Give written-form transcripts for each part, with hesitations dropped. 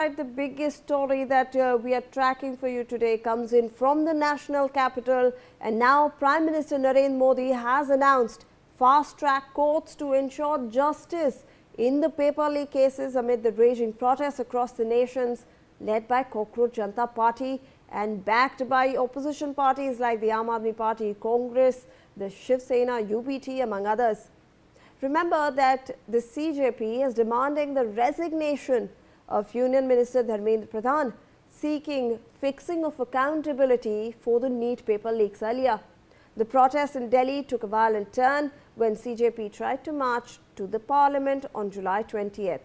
Right, the biggest story that we are tracking for you today comes in from the national capital, and now Prime Minister Narendra Modi has announced fast-track courts to ensure justice in the paper leak cases amid the raging protests across the nations led by Cockroach Janta Party and backed by opposition parties like the Aam Aadmi Party, Congress, the Shiv Sena, UPT among others. Remember that the CJP is demanding the resignation of Union Minister Dharmendra Pradhan, seeking fixing of accountability for the NEET paper leaks earlier. The protests in Delhi took a violent turn when CJP tried to march to the parliament on July 20th.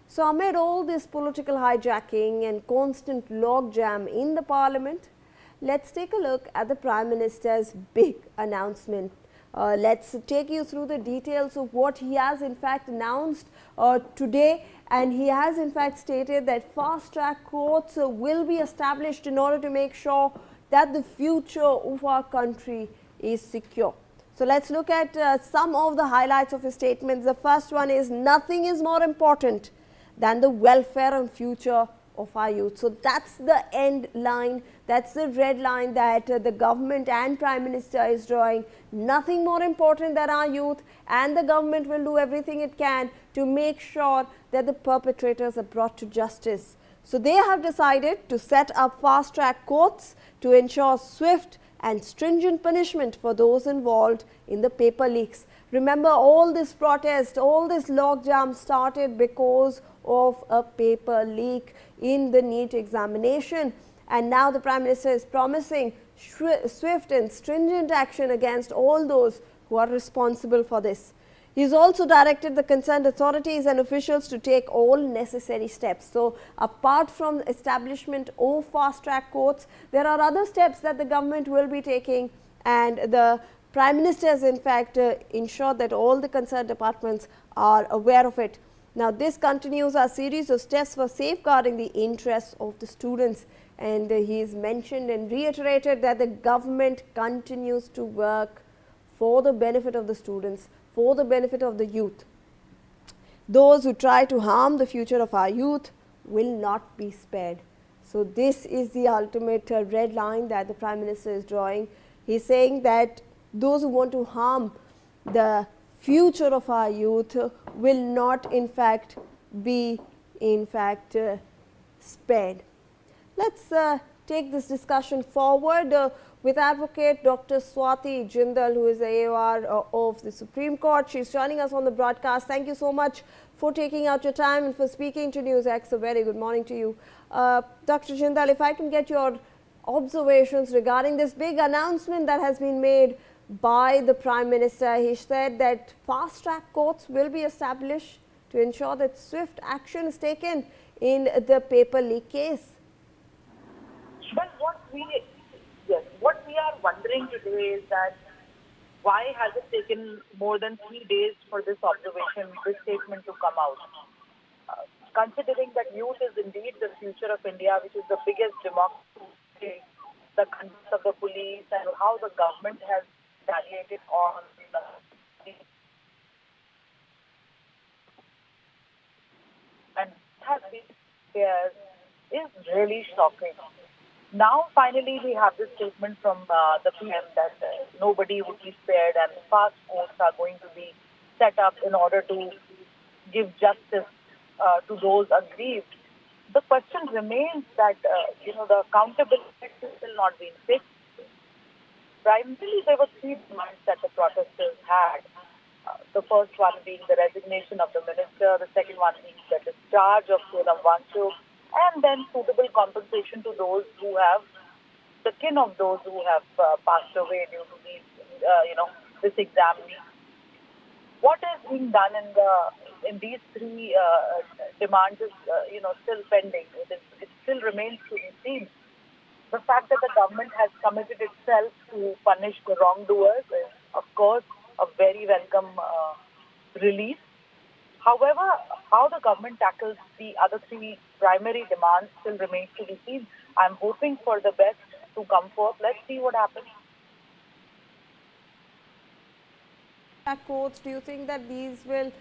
So amid all this political hijacking and constant logjam in the parliament, let's take a look at the Prime Minister's big announcement. Let's take you through the details of what he has in fact announced today, and he has in fact stated that fast-track courts will be established in order to make sure that the future of our country is secure. So let's look at some of the highlights of his statements. The first one is, nothing is more important than the welfare and future of our youth. So that's the end line, that's the red line that the government and Prime Minister is drawing. Nothing more important than our youth, and the government will do everything it can to make sure that the perpetrators are brought to justice. So they have decided to set up fast-track courts to ensure swift and stringent punishment for those involved in the paper leaks. Remember, all this protest, all this logjam started because of a paper leak in the NEET examination, and now the Prime Minister is promising swift and stringent action against all those who are responsible for this. He has also directed the concerned authorities and officials to take all necessary steps. So apart from establishment of fast-track courts, there are other steps that the government will be taking, and the Prime Minister has in fact ensured that all the concerned departments are aware of it. Now, this continues our series of steps for safeguarding the interests of the students, and he has mentioned and reiterated that the government continues to work for the benefit of the students, for the benefit of the youth. Those who try to harm the future of our youth will not be spared. So this is the ultimate red line that the Prime Minister is drawing. He is saying that those who want to harm the future of our youth will not in fact be spared. Let's take this discussion forward with Advocate Dr. Swati Jindal, who is the AOR of the Supreme Court. She is joining us on the broadcast. Thank you so much for taking out your time and for speaking to NewsX. A very good morning to you. Dr. Jindal, if I can get your observations regarding this big announcement that has been made by the Prime Minister. He said that fast-track courts will be established to ensure that swift action is taken in the paper leak case. But what we are wondering today is that why has it taken more than 3 days for this statement to come out? Considering that youth is indeed the future of India, which is the biggest democracy, the conduct of the police and how the government has retaliated on and has been there is really shocking. Now finally we have this statement from the PM that nobody would be spared and fast courts are going to be set up in order to give justice to those aggrieved. The question remains that the accountability will not be fixed. Primarily, there were 3 demands that the protesters had. The first one being the resignation of the minister, the second one being the discharge of Solam Wangchuk, and then suitable compensation to those who have, the kin of those who have passed away due to these, this exam. What is being done in these 3 demands is, still pending. It still remains to be seen. The fact that the government has committed itself to punish the wrongdoers is, of course, a very welcome relief. However, how the government tackles the other 3 primary demands still remains to be seen. I'm hoping for the best to come forth. Let's see what happens. Courts, do you think that these will,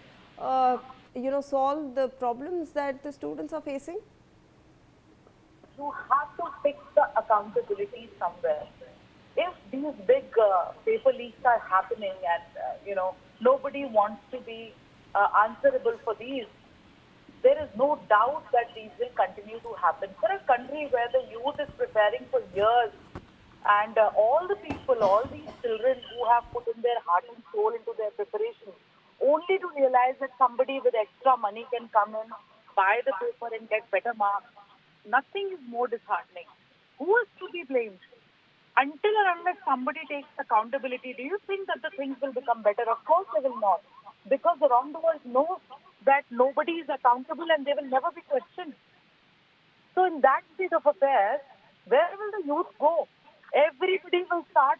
solve the problems that the students are facing? You have to fix the accountability somewhere. If these big paper leaks are happening and nobody wants to be answerable for these, there is no doubt that these will continue to happen. For a country where the youth is preparing for years, and all the people, all these children who have put in their heart and soul into their preparation, only to realize that somebody with extra money can come in, buy the paper and get better marks, nothing is more disheartening. Who is to be blamed? Until or unless somebody takes accountability, do you think that the things will become better? Of course they will not. Because the wrongdoers know that nobody is accountable and they will never be questioned. So in that state of affairs, where will the youth go? Everybody will start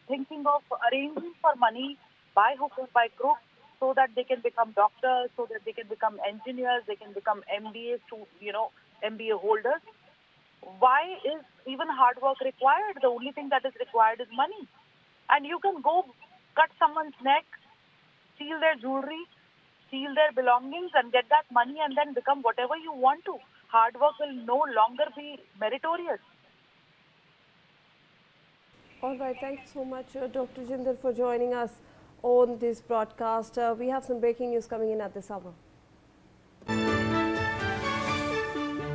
thinking of arranging for money by hook or by crook so that they can become doctors, so that they can become engineers, they can become MBAs to, MBA holders. Why is even hard work required? The only thing that is required is money. And you can go cut someone's neck, steal their jewelry, steal their belongings and get that money and then become whatever you want to. Hard work will no longer be meritorious. All right, thank you so much, Dr. Jinder, for joining us on this broadcast. We have some breaking news coming in at this hour.